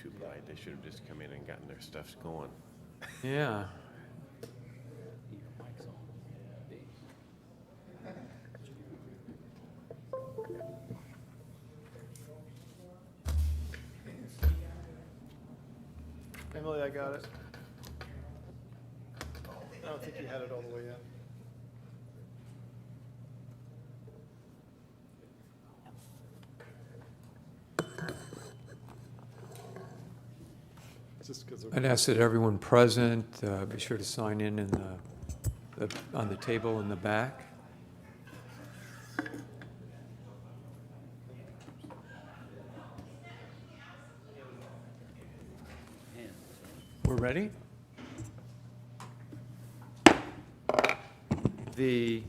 too polite. They should have just come in and gotten their stuffs going. Yeah. Emily, I got it. I don't think you had it all the way in. Just because I'd ask that everyone present be sure to sign in on the table in the back. We're ready? The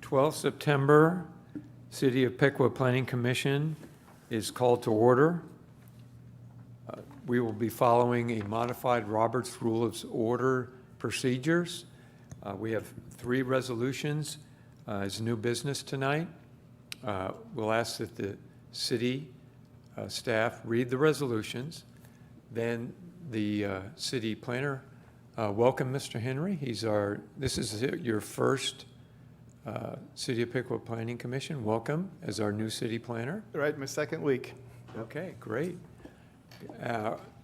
12th September City of Piqua Planning Commission is called to order. We will be following a modified Roberts Rule of Order procedures. We have 3 resolutions as new business tonight. We'll ask that the city staff read the resolutions. Then the city planner, welcome Mr. Henry. This is your first City of Piqua Planning Commission. Welcome as our new city planner. right, my second week. Okay, great.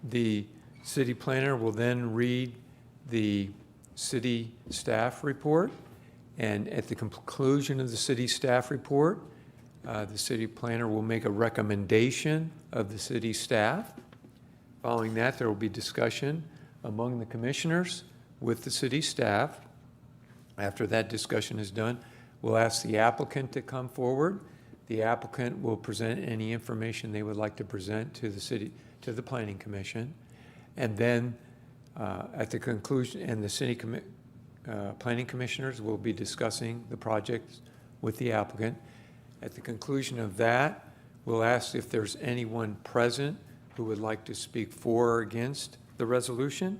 The city planner will then read the city staff report, and at the conclusion of the city staff report, the city planner will make a recommendation of the city staff. Following that, there will be discussion among the commissioners with the city staff. After that discussion is done, we'll ask the applicant to come forward. The applicant will present any information they would like to present to the Planning Commission. And then at the conclusion, and the city planning commissioners will be discussing the project with the applicant. At the conclusion of that, we'll ask if there's anyone present who would like to speak for or against the resolution.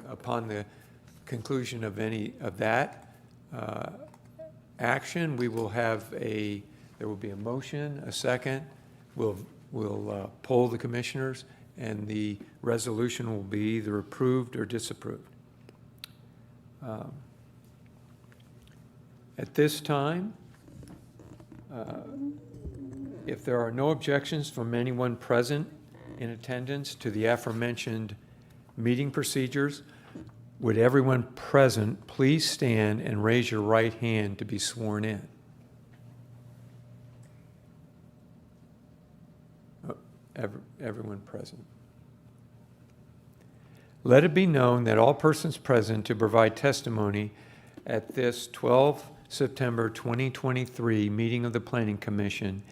Upon the conclusion of any of that action, there will be a motion, a second. We'll poll the commissioners, and the resolution will be either approved or disapproved. At this time, if there are no objections from anyone present in attendance to the aforementioned meeting procedures, would everyone present please stand and raise your right hand to be sworn in? Everyone present. Let it be known that all persons present to provide testimony at this 12 September 2023 meeting of the Planning Commission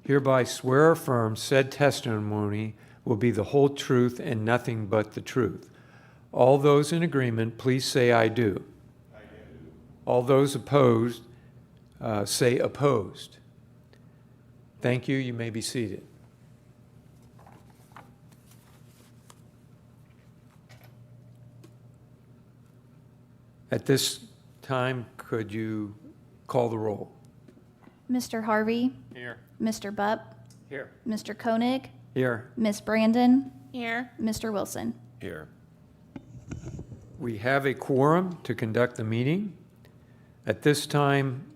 hereby swear or affirm said testimony will be the whole truth and nothing but the truth. All those in agreement, please say I do. I do. All those opposed, say opposed. Thank you. You may be seated. At this time, could you call the roll? Mr. Harvey? Here. Mr. Bupp? Here. Mr. Koenig? Here. Miss Brandon? Here. Mr. Wilson? Here. We have a quorum to conduct the meeting. At this time,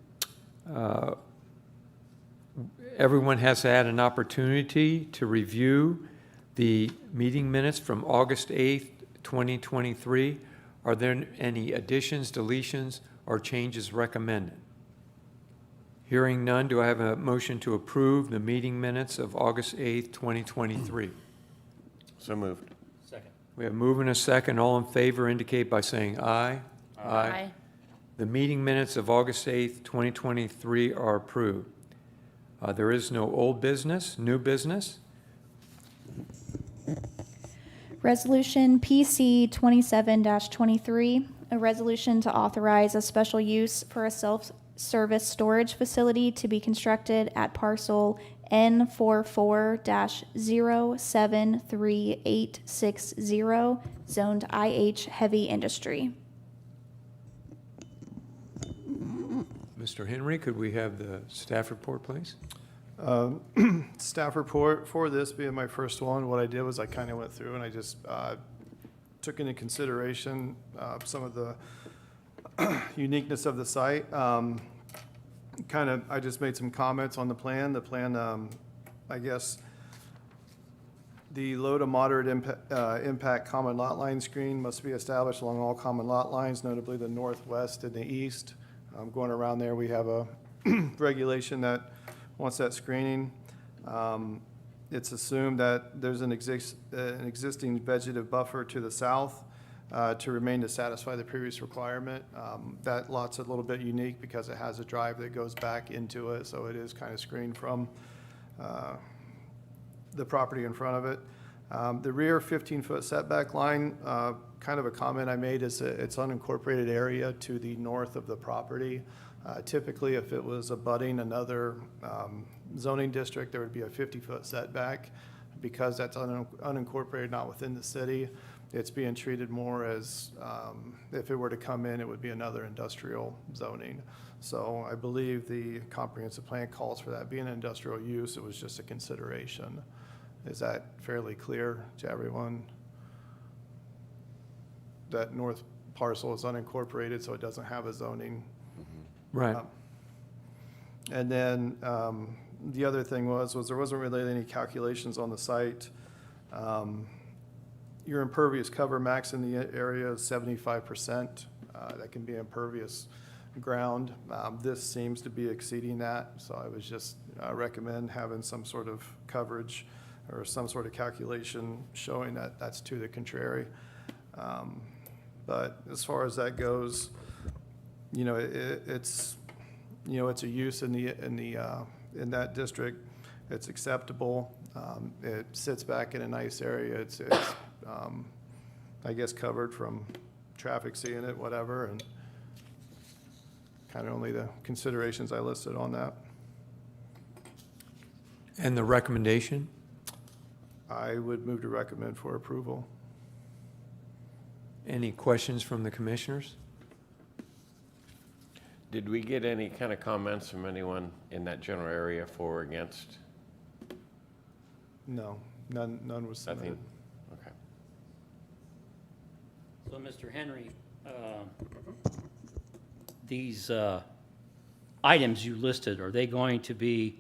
everyone has had an opportunity to review the meeting minutes from August 8th, 2023. Are there any additions, deletions, or changes recommended? Hearing none, do I have a motion to approve the meeting minutes of August 8th, 2023? So moved. Second. We have move and a second. All in favor indicate by saying aye. Aye. The meeting minutes of August 8th, 2023 are approved. There is no old business, new business. Resolution PC 27-23, a resolution to authorize a special use for a self-service storage facility to be constructed at parcel N44-073860, zoned IH Heavy Industry. Mr. Henry, could we have the staff report, please? Staff report for this being my first one, what I did was I kind of went through and I just took into consideration some of the uniqueness of the site. I just made some comments on the plan. The plan, I guess, the low to moderate impact common lot line screen must be established along all common lot lines, notably the northwest and the east. Going around there, we have a regulation that wants that screening. It's assumed that there's an existing vegetative buffer to the south to remain to satisfy the previous requirement. That lot's a little bit unique because it has a drive that goes back into it, so it is kind of screened from the property in front of it. The rear 15-foot setback line, kind of a comment I made, is it's unincorporated area to the north of the property. Typically, if it was abutting another zoning district, there would be a 50-foot setback. Because that's unincorporated, not within the city, it's being treated more as, if it were to come in, it would be another industrial zoning. So I believe the comprehensive plan calls for that being an industrial use. It was just a consideration. Is that fairly clear to everyone? That north parcel is unincorporated, so it doesn't have a zoning. Right. And then the other thing was there wasn't really any calculations on the site. Your impervious cover max in the area is 75%. That can be impervious ground. This seems to be exceeding that, so I would just recommend having some sort of coverage or some sort of calculation showing that that's to the contrary. But as far as that goes, it's a use in that district. It's acceptable. It sits back in a nice area. It's I guess covered from traffic seeing it, whatever, and kind of only the considerations I listed on that. And the recommendation? I would move to recommend for approval. Any questions from the commissioners? Did we get any kind of comments from anyone in that general area for or against? No, none was submitted. Nothing? Okay. So, Mr. Henry, these items you listed, are they going to be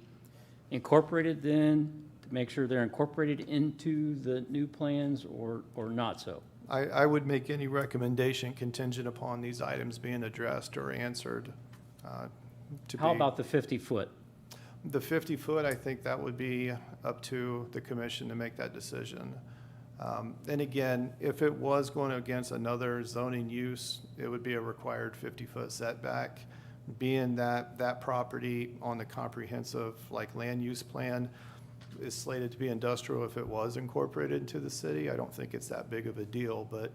incorporated then, to make sure they're incorporated into the new plans, or not so? I would make any recommendation contingent upon these items being addressed or answered. How about the 50-foot? The 50-foot, I think that would be up to the commission to make that decision. And again, if it was going against another zoning use, it would be a required 50-foot setback. Being that that property on the comprehensive land use plan is slated to be industrial if it was incorporated into the city, I don't think it's that big of a deal, but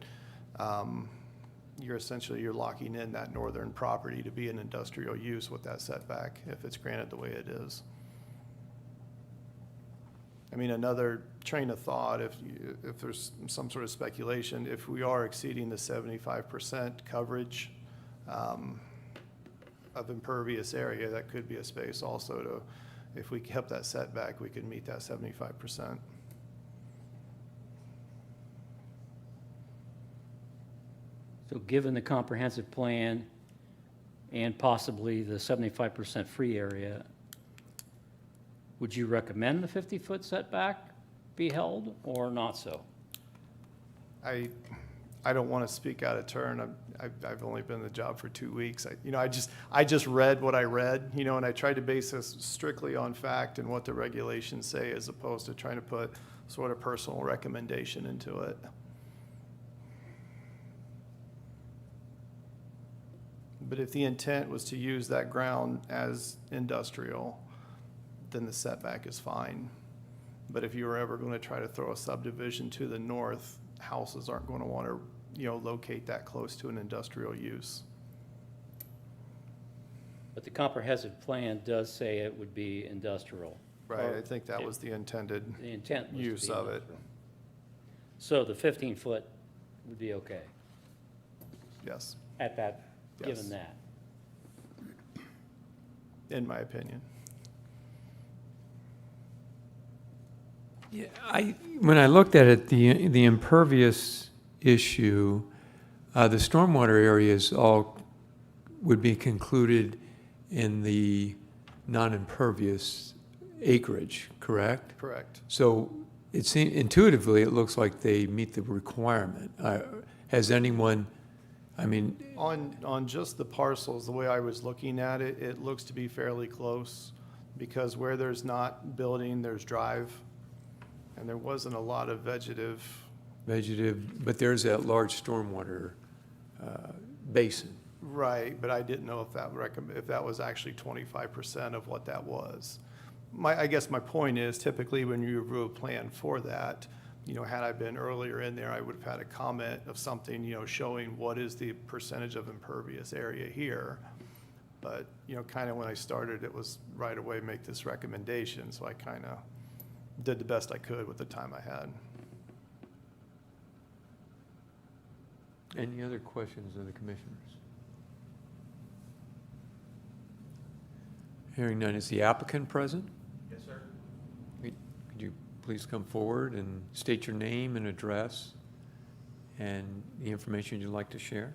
you're locking in that northern property to be an industrial use with that setback if it's granted the way it is. I mean, another train of thought, if there's some sort of speculation, if we are exceeding the 75% coverage of impervious area, that could be a space also to, if we kept that setback, we could meet that 75%. So given the comprehensive plan and possibly the 75% free area, would you recommend the 50-foot setback be held or not so? I don't want to speak out of turn. I've only been in the job for 2 weeks. I just read what I read, and I tried to base this strictly on fact and what the regulations say, as opposed to trying to put sort of personal recommendation into it. But if the intent was to use that ground as industrial, then the setback is fine. But if you were ever going to try to throw a subdivision to the north, houses aren't going to want to, locate that close to an industrial use. But the comprehensive plan does say it would be industrial. Right, I think that was the intended The intent was to be use of it. industrial. So the 15-foot would be okay Yes, at that, Yes. given that? in my opinion. Yeah, when I looked at it, the impervious issue, the stormwater areas all would be concluded in the non-impervious acreage, correct? Correct. So intuitively, it looks like they meet the requirement. Has anyone, I mean, On just the parcels, the way I was looking at it, it looks to be fairly close, because where there's not building, there's drive, and there wasn't a lot of vegetative. but there's that large stormwater basin. Right, but I didn't know if that was actually 25% of what that was. I guess my point is, typically when you review a plan for that, had I been earlier in there, I would have had a comment of something, showing what is the percentage of impervious area here. But, kind of when I started, it was right away make this recommendation, so I kind of did the best I could with the time I had. Any other questions of the commissioners? Hearing none, is the applicant present? Yes, sir. Could you please come forward and state your name and address and the information you'd like to share?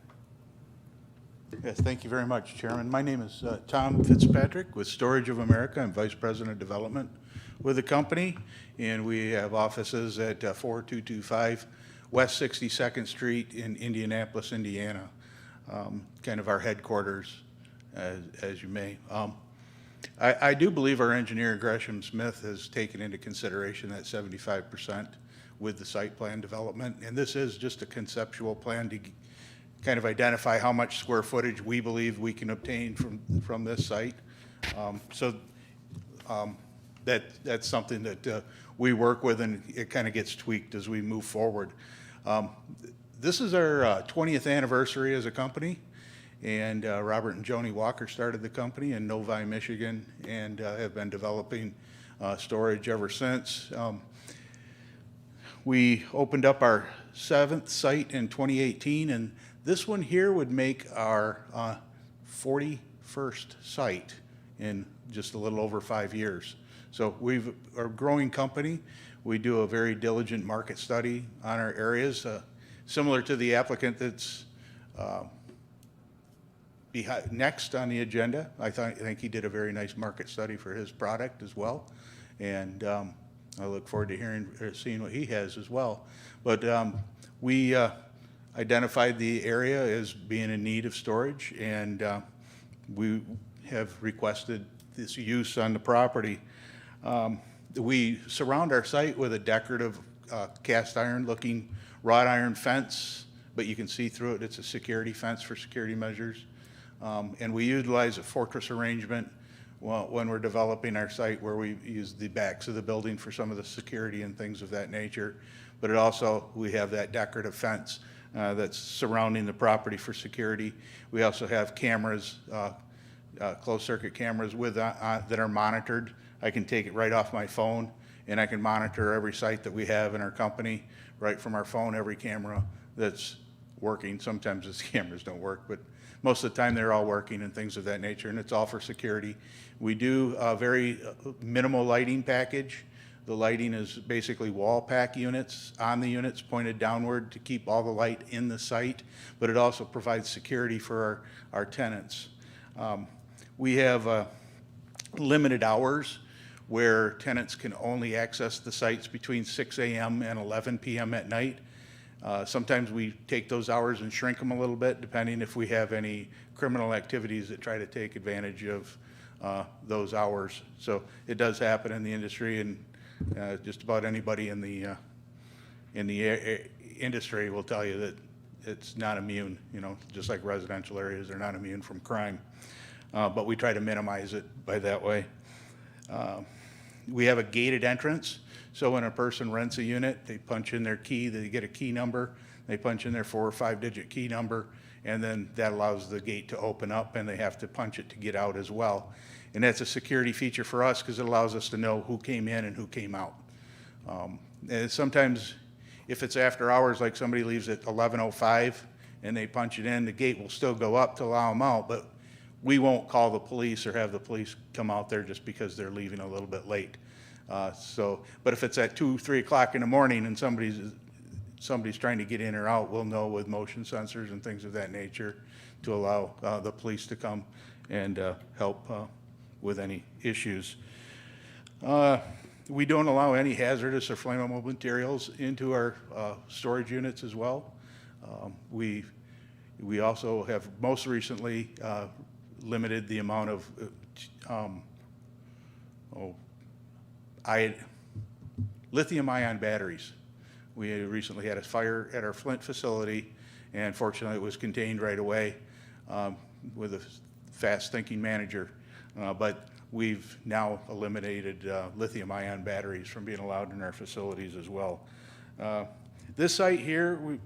Yes, thank you very much, Chairman. My name is Tom Fitzpatrick with Storage of America. I'm Vice President of Development with the company, and we have offices at 4225 West 62nd Street in Indianapolis, Indiana, kind of our headquarters, as you may. I do believe our engineer, Gresham Smith, has taken into consideration that 75% with the site plan development, and this is just a conceptual plan to kind of identify how much square footage we believe we can obtain from this site. That's something that we work with, and it kind of gets tweaked as we move forward. This is our 20th anniversary as a company, and Robert and Joni Walker started the company in Novi, Michigan, and have been developing storage ever since. We opened up our 7th site in 2018, and this one here would make our 41st site in just a little over 5 years. So we're a growing company. We do a very diligent market study on our areas, similar to the applicant that's next on the agenda. I think he did a very nice market study for his product as well, and I look forward to hearing or seeing what he has as well. But we identified the area as being in need of storage, and we have requested this use on the property. We surround our site with a decorative cast iron looking wrought iron fence, but you can see through it. It's a security fence for security measures. And we utilize a fortress arrangement when we're developing our site, where we use the backs of the building for some of the security and things of that nature. But it also, we have that decorative fence that's surrounding the property for security. We also have cameras, closed circuit cameras that are monitored. I can take it right off my phone, and I can monitor every site that we have in our company right from our phone, every camera that's working. Sometimes the cameras don't work, but most of the time they're all working and things of that nature, and it's all for security. We do a very minimal lighting package. The lighting is basically wall pack units on the units pointed downward to keep all the light in the site, but it also provides security for our tenants. We have limited hours where tenants can only access the sites between 6 a.m. and 11 p.m. at night. Sometimes we take those hours and shrink them a little bit, depending if we have any criminal activities that try to take advantage of those hours. So it does happen in the industry, and just about anybody in the industry will tell you that it's not immune. Just like residential areas, they're not immune from crime. But we try to minimize it by that way. We have a gated entrance, so when a person rents a unit, they punch in their key, they get a key number, they punch in their 4 or 5 digit key number, and then that allows the gate to open up, and they have to punch it to get out as well. And that's a security feature for us because it allows us to know who came in and who came out. And sometimes if it's after hours, like somebody leaves at 11:05 and they punch it in, the gate will still go up to allow them out, but we won't call the police or have the police come out there just because they're leaving a little bit late. But if it's at 2, 3 o'clock in the morning and somebody's trying to get in or out, we'll know with motion sensors and things of that nature to allow the police to come and help with any issues. We don't allow any hazardous or flammable materials into our storage units as well. We also have most recently limited the amount of lithium-ion batteries. We recently had a fire at our Flint facility, and fortunately it was contained right away with a fast-thinking manager. But we've now eliminated lithium-ion batteries from being allowed in our facilities as well. This site here, we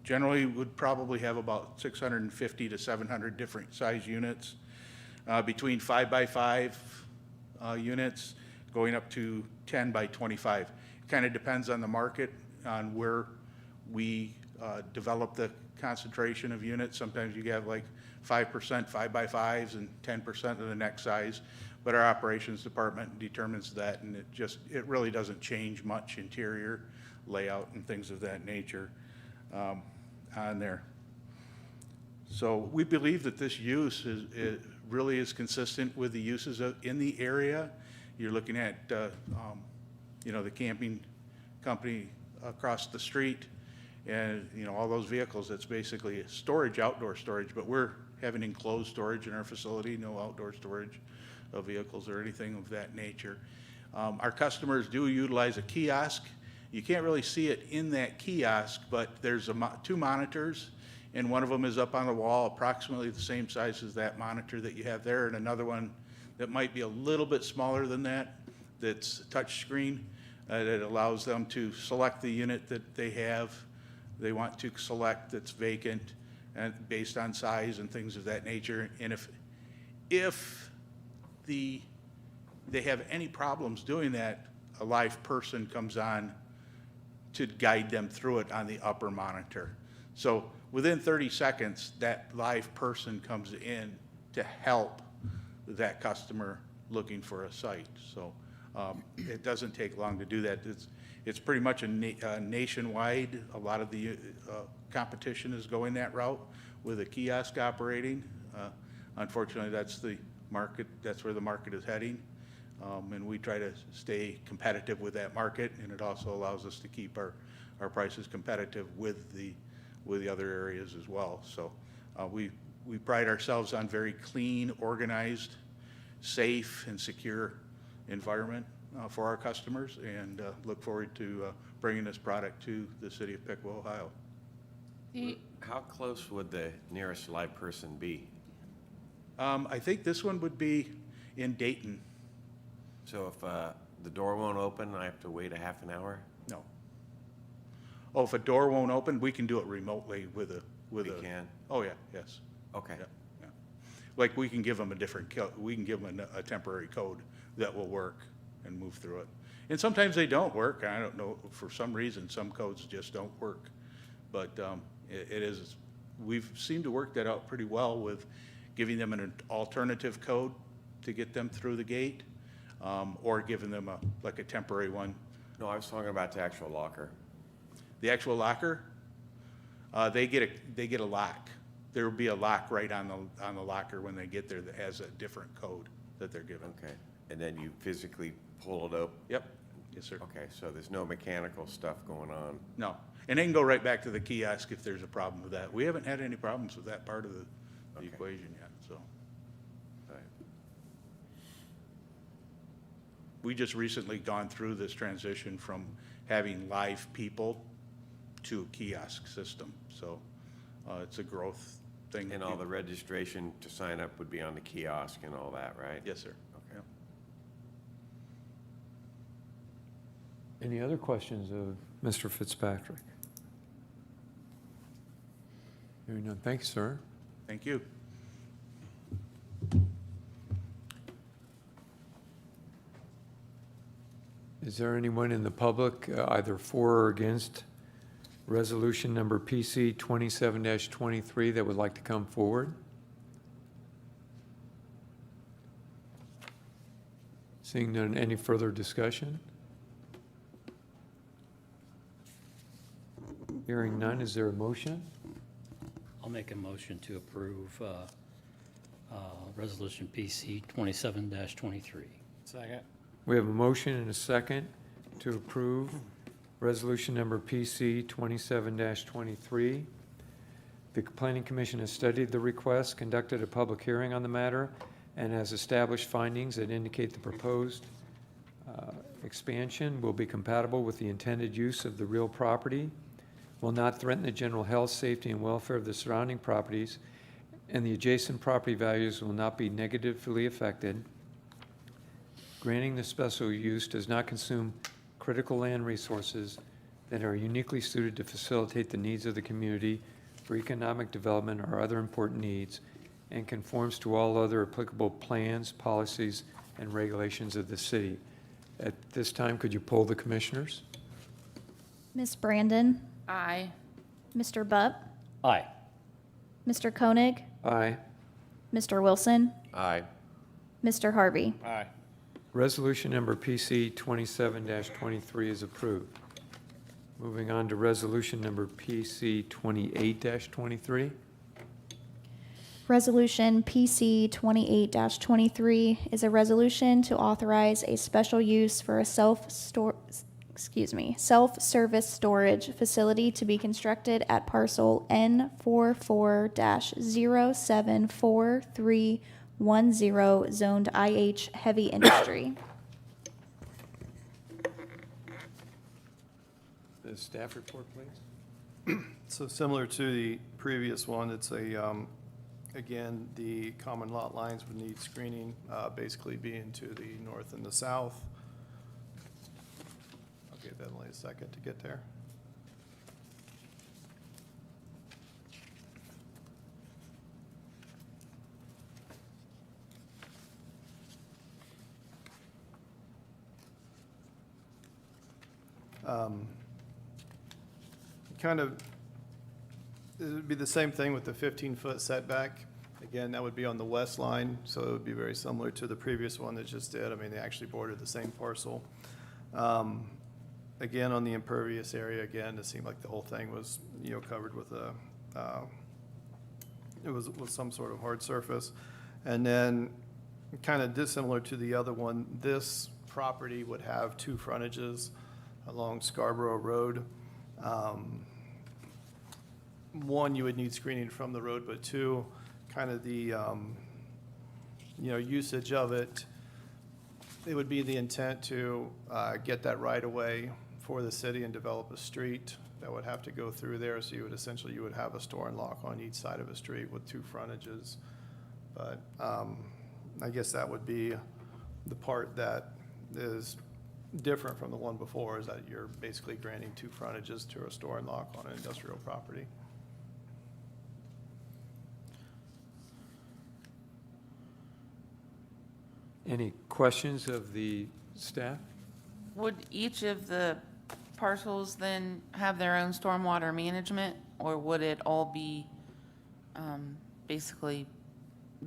generally would probably have about 650 to 700 different size units, between 5x5 units going up to 10 by 25. Kind of depends on the market, on where we develop the concentration of units. Sometimes you have like 5% 5x5s and 10% of the next size, but our operations department determines that, and it really doesn't change much interior layout and things of that nature on there. So we believe that this use really is consistent with the uses in the area. You're looking at the camping company across the street, and all those vehicles. It's basically storage, outdoor storage, but we're having enclosed storage in our facility, no outdoor storage of vehicles or anything of that nature. Our customers do utilize a kiosk. You can't really see it in that kiosk, but there's 2 monitors, and one of them is up on the wall, approximately the same size as that monitor that you have there, and another one that might be a little bit smaller than that, that's touch screen. That allows them to select the unit that they want to select that's vacant, and based on size and things of that nature. And if they have any problems doing that, a live person comes on to guide them through it on the upper monitor. So within 30 seconds, that live person comes in to help that customer looking for a site. So it doesn't take long to do that. It's pretty much a nationwide. A lot of the competition is going that route with a kiosk operating. Unfortunately, that's the market. That's where the market is heading, and we try to stay competitive with that market. And it also allows us to keep our prices competitive with the other areas as well. So we pride ourselves on very clean, organized, safe, and secure environment for our customers, and look forward to bringing this product to the city of Piqua, Ohio. How close would the nearest live person be? I think this one would be in Dayton. So if the door won't open, I have to wait a half an hour? No. Oh, if a door won't open, we can do it remotely with a. We can? Oh, yeah, yes. Okay. Yeah, yeah. Like, we can give them we can give them a temporary code that will work and move through it. And sometimes they don't work. I don't know, for some reason, some codes just don't work. But we've seemed to work that out pretty well with giving them an alternative code to get them through the gate, or giving them a temporary one. No, I was talking about the actual locker. The actual locker, they get a lock. There will be a lock right on the locker when they get there that has a different code that they're given. Okay. And then you physically pull it open? Yep. Yes, sir. Okay, so there's no mechanical stuff going on? No. And they can go right back to the kiosk if there's a problem with that. We haven't had any problems with that part of the Okay. equation yet, so. Right. We just recently gone through this transition from having live people to a kiosk system. So it's a growth thing. And all the registration to sign up would be on the kiosk and all that, right? Yes, sir. Okay. Any other questions of Mr. Fitzpatrick? Hearing none. Thank you, sir. Thank you. Is there anyone in the public, either for or against resolution number PC 27-23 that would like to come forward? Seeing none, any further discussion? Hearing none, is there a motion? I'll make a motion to approve Resolution PC 27-23. Second. We have a motion and a second to approve resolution number PC 27-23. The Planning Commission has studied the request, conducted a public hearing on the matter, and has established findings that indicate the proposed expansion will be compatible with the intended use of the real property, will not threaten the general health, safety, and welfare of the surrounding properties, and the adjacent property values will not be negatively affected. Granting the special use does not consume critical land resources that are uniquely suited to facilitate the needs of the community for economic development or other important needs, and conforms to all other applicable plans, policies, and regulations of the city. At this time, could you poll the commissioners? Ms. Brandon? Aye. Mr. Bupp? Aye. Mr. Koenig? Aye. Mr. Wilson? Aye. Mr. Harvey? Aye. Resolution number PC 27-23 is approved. Moving on to resolution number PC 28-23. Resolution PC 28-23 is a resolution to authorize a special use for a self-service storage facility to be constructed at parcel N44-074310, zoned IH heavy industry. The staff report, please. So similar to the previous one, it's again, the common lot lines would need screening, basically being to the north and the south. I'll give that only a second to get there. Kind of, it would be the same thing with the 15-foot setback. Again, that would be on the west line, so it would be very similar to the previous one that just did. I mean, they actually bordered the same parcel. Again, on the impervious area, again, it seemed like the whole thing was, covered with it was some sort of hard surface. And then, kind of dissimilar to the other one, this property would have two frontages along Scarborough Road. One, you would need screening from the road, but two, kind of the, usage of it, it would be the intent to get that right away for the city and develop a street that would have to go through there. So you would have a store and lock on each side of a street with two frontages. But I guess that would be the part that is different from the one before, is that you're basically granting two frontages to a store and lock on an industrial property. Any questions of the staff? Would each of the parcels then have their own stormwater management, or would it all be basically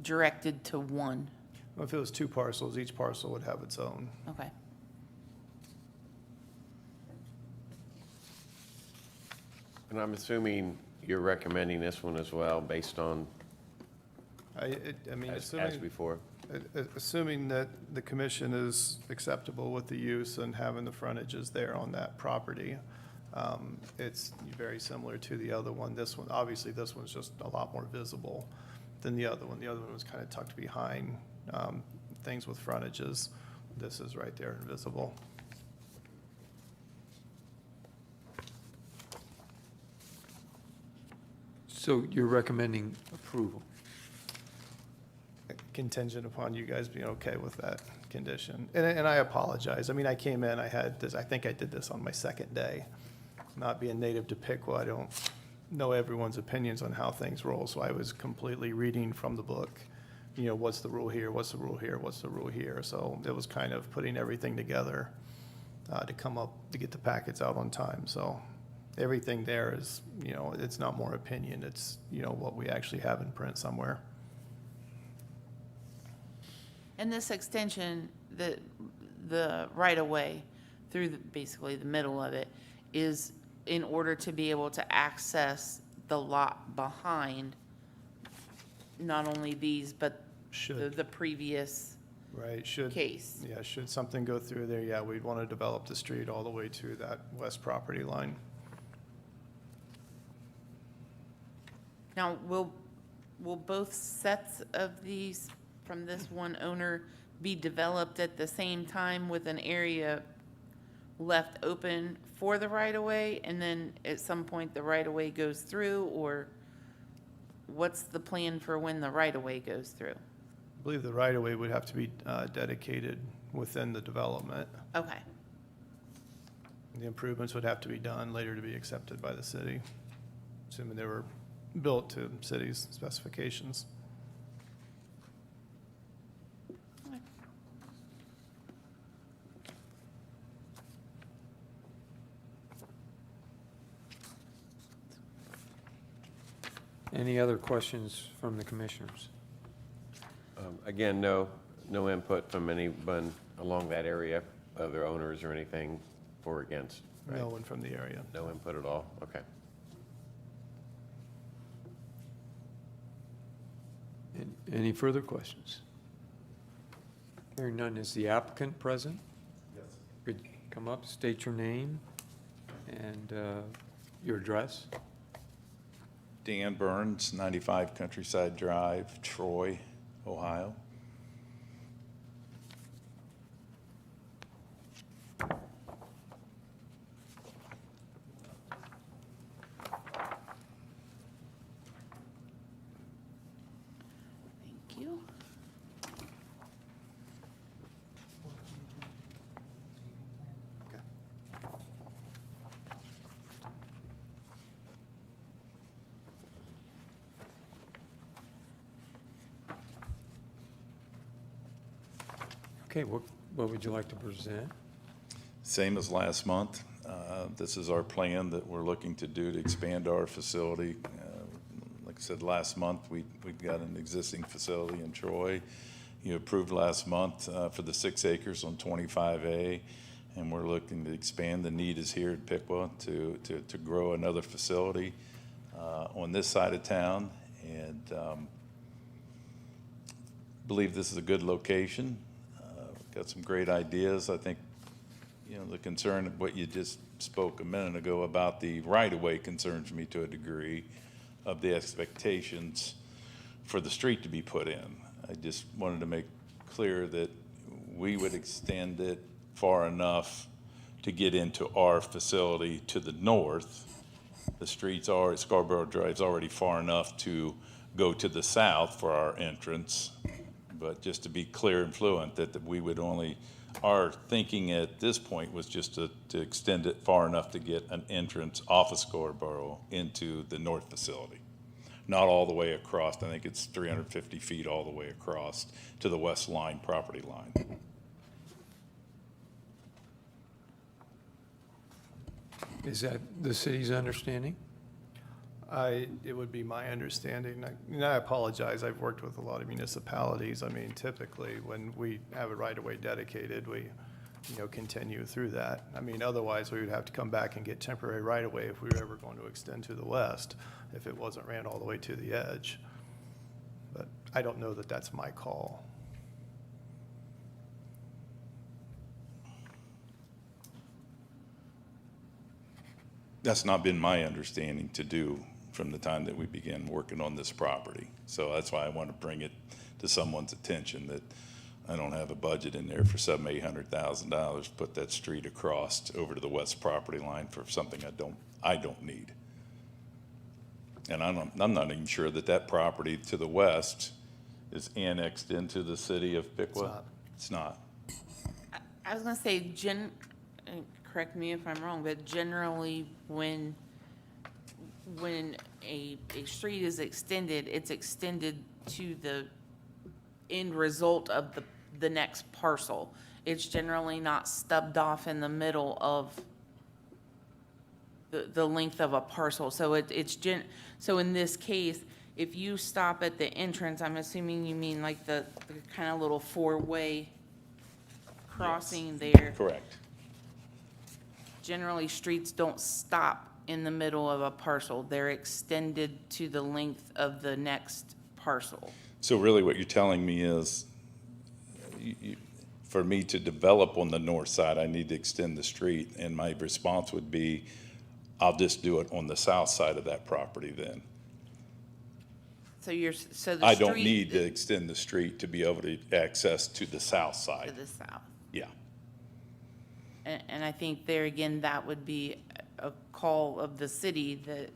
directed to one? Well, if it was two parcels, each parcel would have its own. Okay. And I'm assuming you're recommending this one as well, based on, I mean, as assuming, before? assuming that the commission is acceptable with the use and having the frontages there on that property, it's very similar to the other one. This one, obviously, this one's just a lot more visible than the other one. The other one was kind of tucked behind things with frontages. This is right there and visible. So you're recommending approval? Contingent upon you guys being okay with that condition. And I apologize. I mean, I came in, I had this, I think I did this on my second day. Not being native to Piqua, I don't know everyone's opinions on how things roll, so I was completely reading from the book. What's the rule here, what's the rule here, what's the rule here? So it was kind of putting everything together to get the packets out on time. So everything there is, it's not more opinion, it's, what we actually have in print somewhere. And this extension, the right-of-way through basically the middle of it is in order to be able to access the lot behind not only these, but Should, the previous right, should. case. Yeah, should something go through there, yeah, we'd want to develop the street all the way to that west property line. Now, will both sets of these from this one owner be developed at the same time with an area left open for the right-of-way, and then at some point the right-of-way goes through, or what's the plan for when the right-of-way goes through? I believe the right-of-way would have to be dedicated within the development. Okay, The improvements would have to be done later to be accepted by the city, assuming they were built to city's specifications. Any other questions from the commissioners? Again, no input from anyone along that area, other owners or anything for or against, right? No one from the area. No input at all, okay. Any further questions? Hearing none, is the applicant present? Yes. Could you come up, state your name and your address? Dan Burns, 95 Countryside Drive, Troy, Ohio. thank you. Okay, what would you like to present? Same as last month. This is our plan that we're looking to do to expand our facility. Like I said, last month, we've got an existing facility in Troy. You approved last month for the 6 acres on 25A, and we're looking to expand. The need is here at Piqua to grow another facility on this side of town, and believe this is a good location. Got some great ideas. I think, the concern of what you just spoke a minute ago about the right-of-way concerns me to a degree of the expectations for the street to be put in. I just wanted to make clear that we would extend it far enough to get into our facility to the north. The streets are, Scarborough Drive's already far enough to go to the south for our entrance. But just to be clear and fluent, that we would only, our thinking at this point was just to extend it far enough to get an entrance off of Scarborough into the north facility. Not all the way across, I think it's 350 feet all the way across to the west line property line. Is that the city's understanding? It would be my understanding, and I apologize, I've worked with a lot of municipalities. I mean, typically, when we have a right-of-way dedicated, we, continue through that. I mean, otherwise, we would have to come back and get temporary right-of-way if we were ever going to extend to the west, if it wasn't ran all the way to the edge. But I don't know that that's my call. That's not been my understanding to do from the time that we began working on this property. So that's why I want to bring it to someone's attention that I don't have a budget in there for $700,000-800,000 to put that street across over to the west property line for something I don't need. And I'm not even sure that property to the west is annexed into the city of Piqua. It's not. I was gonna say, correct me if I'm wrong, but generally, when a street is extended, it's extended to the end result of the next parcel. It's generally not stubbed off in the middle of the length of a parcel. So so in this case, if you stop at the entrance, I'm assuming you mean like the kind of little four-way crossing there. Correct. Generally, streets don't stop in the middle of a parcel. They're extended to the length of the next parcel. So really what you're telling me is, for me to develop on the north side, I need to extend the street, and my response would be, I'll just do it on the south side of that property then. So so the I don't street need to extend the street to be able to access to the south to side. the south. Yeah, And I think there again, that would be a call of the city that,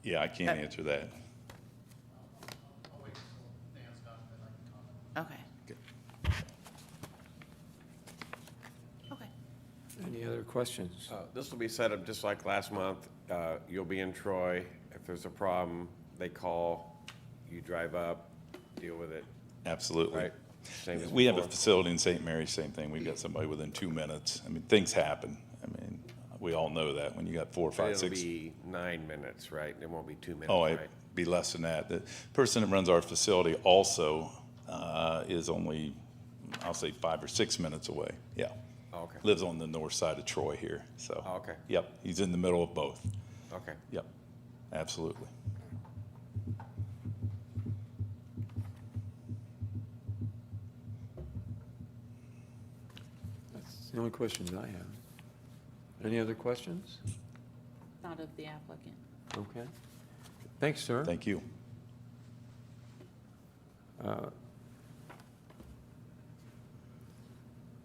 yeah, I can't answer that. okay. Okay. Any other questions? This will be set up just like last month. You'll be in Troy. If there's a problem, they call, you drive up, deal with it, Absolutely. right? Same as We have a before. facility in St. Mary's, same thing. We've got somebody within 2 minutes. I mean, things happen. I mean, we all know that when you got 4, But 5, it'll 6. be 9 minutes, right? It won't be 2 minutes, Oh, right? it'd be less than that. The person that runs our facility also is only, I'll say 5 or 6 minutes away. Yeah. Oh, okay. Lives on the north side of Troy here, so. Oh, okay. Yep, he's in the middle of both. Okay. Yep, absolutely. That's the only questions I have. Any other questions? Not of the applicant. Okay. Thanks, sir. Thank you.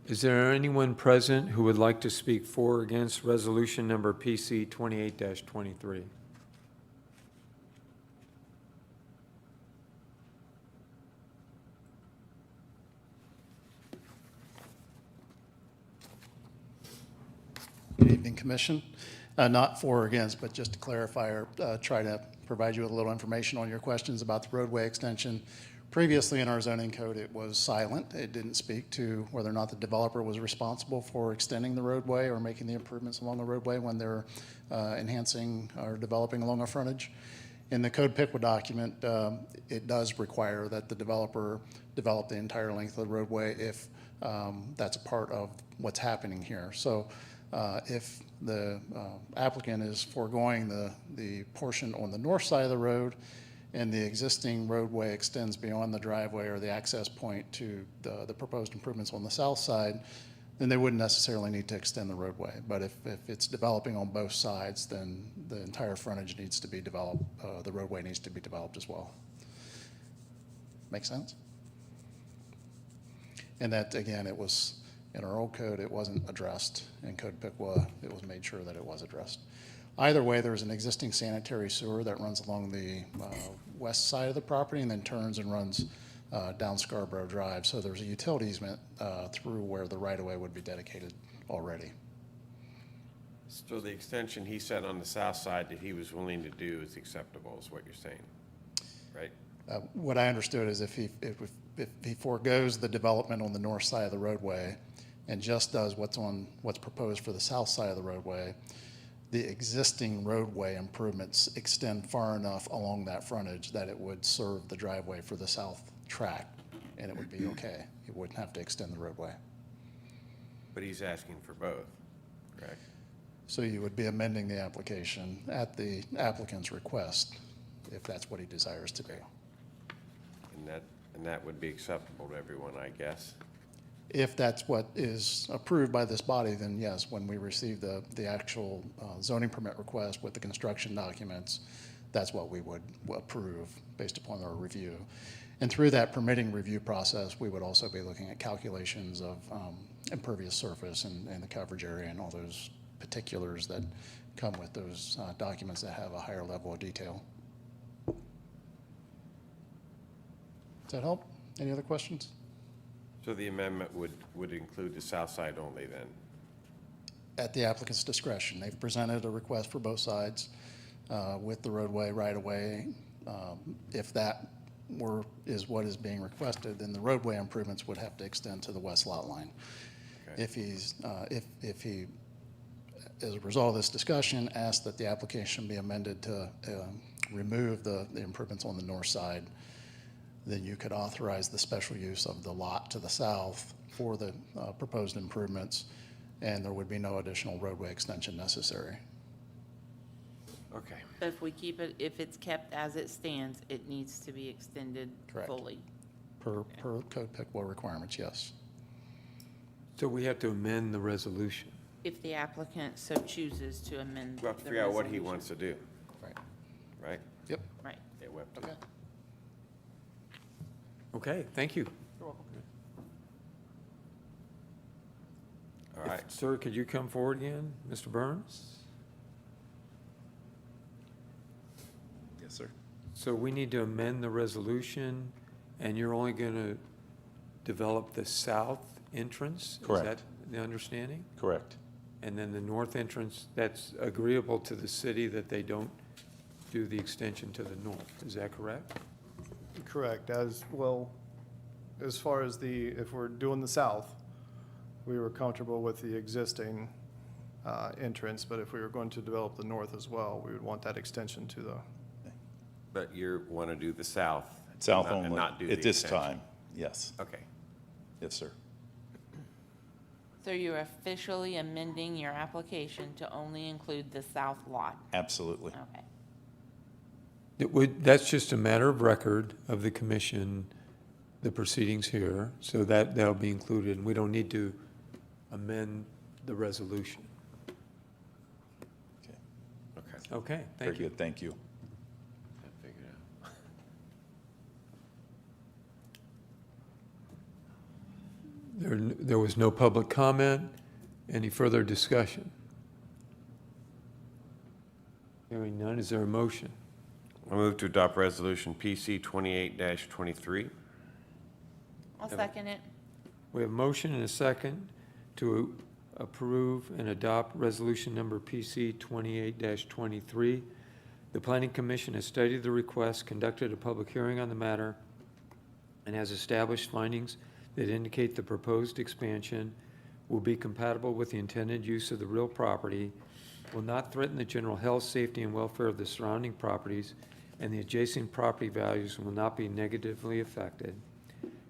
Is there anyone present who would like to speak for or against resolution number PC 28-23? Good evening, Commission. Not for or against, but just to clarify or try to provide you with a little information on your questions about the roadway extension. Previously in our zoning code, it was silent. It didn't speak to whether or not the developer was responsible for extending the roadway or making the improvements along the roadway when they're enhancing or developing along a frontage. In the Code Piqua document, it does require that the developer develop the entire length of the roadway if that's a part of what's happening here. So if the applicant is foregoing the portion on the north side of the road and the existing roadway extends beyond the driveway or the access point to the proposed improvements on the south side, then they wouldn't necessarily need to extend the roadway. But if it's developing on both sides, then the entire frontage needs to be developed, the roadway needs to be developed as well. Make sense? And that, again, it was, in our old code, it wasn't addressed. In Code Piqua, it was made sure that it was addressed. Either way, there's an existing sanitary sewer that runs along the west side of the property and then turns and runs down Scarborough Drive. So there's a utility easement through where the right-of-way would be dedicated already. So the extension he said on the south side that he was willing to do is acceptable, is what you're saying, right? What I understood is if he forgoes the development on the north side of the roadway and just does what's proposed for the south side of the roadway, the existing roadway improvements extend far enough along that frontage that it would serve the driveway for the south track, and it would be okay. He wouldn't have to extend the roadway. But he's asking for both, correct? So you would be amending the application at the applicant's request, if that's what he desires to do. And that would be acceptable to everyone, I guess. If that's what is approved by this body, then yes, when we receive the actual zoning permit request with the construction documents, that's what we would approve based upon our review. And through that permitting review process, we would also be looking at calculations of impervious surface and the coverage area and all those particulars that come with those documents that have a higher level of detail. Does that help? Any other questions? So the amendment would include the south side only then? At the applicant's discretion. They've presented a request for both sides with the roadway right-of-way. If that is what is being requested, then the roadway improvements would have to extend to the west lot line. Okay. If he, as a result of this discussion, asks that the application be amended to remove the improvements on the north side, then you could authorize the special use of the lot to the south for the proposed improvements, and there would be no additional roadway extension necessary. Okay. But if we keep it, if it's kept as it stands, it needs to be extended Correct. fully. Per code Piqua requirements, yes. So we have to amend the resolution. If the applicant so chooses to amend the We'll have to figure out what he resolution. wants to do, Right. right? Yep. Right. Yeah, we'll have to- Okay. Okay, thank you. All right. Sir, could you come forward again, Mr. Burns? Yes, sir. So we need to amend the resolution, and you're only going to develop the south entrance? Correct. Is that the understanding? Correct. And then the north entrance, that's agreeable to the city that they don't do the extension to the north, is that correct? Correct, as well, as far as if we're doing the south, we were comfortable with the existing entrance, but if we were going to develop the north as well, we would want that extension to the, But you want to do the south? South and only, not do at the this extension. time, yes. Okay. Yes, sir. So you're officially amending your application to only include the south lot? Absolutely. Okay. That's just a matter of record of the commission, the proceedings here, so that'll be included, and we don't need to amend the resolution. Okay. Okay. Okay, Very thank you. good, thank you. That figured out. There was no public comment. Any further discussion? Hearing none, is there a motion? I move to adopt resolution PC 28-23. I'll second it. We have a motion and a second to approve and adopt resolution number PC 28-23. The Planning Commission has studied the request, conducted a public hearing on the matter, and has established findings that indicate the proposed expansion will be compatible with the intended use of the real property, will not threaten the general health, safety, and welfare of the surrounding properties, and the adjacent property values will not be negatively affected.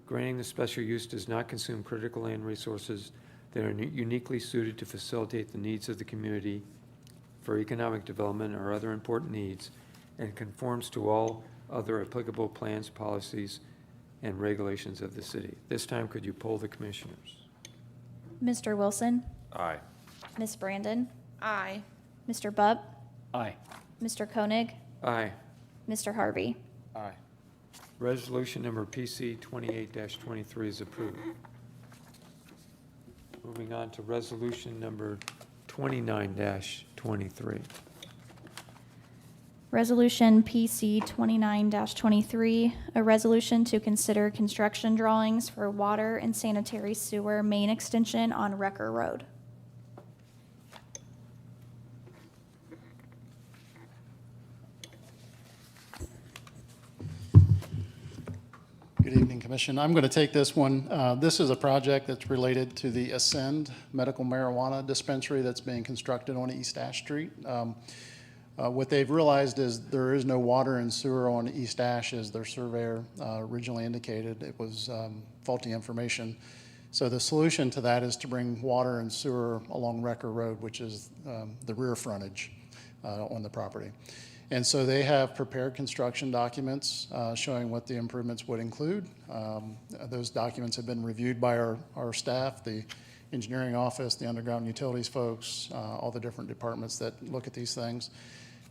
Granting the special use does not consume critical land resources that are uniquely suited to facilitate the needs of the community for economic development or other important needs, and conforms to all other applicable plans, policies, and regulations of the city. This time, could you poll the commissioners? Mr. Wilson? Aye. Ms. Brandon? Aye. Mr. Bupp? Aye. Mr. Koenig? Aye. Mr. Harvey? Aye. Resolution number PC 28-23 is approved. Moving on to resolution number 29-23. Resolution PC 29-23, a resolution to consider construction drawings for water and sanitary sewer main extension on Wrecker Road. Good evening, Commission. I'm going to take this one. This is a project that's related to the Ascend medical marijuana dispensary that's being constructed on East Ash Street. What they've realized is there is no water and sewer on East Ash, as their surveyor originally indicated. It was faulty information. So the solution to that is to bring water and sewer along Wrecker Road, which is the rear frontage on the property. And so they have prepared construction documents showing what the improvements would include. Those documents have been reviewed by our staff, the engineering office, the underground utilities folks, all the different departments that look at these things.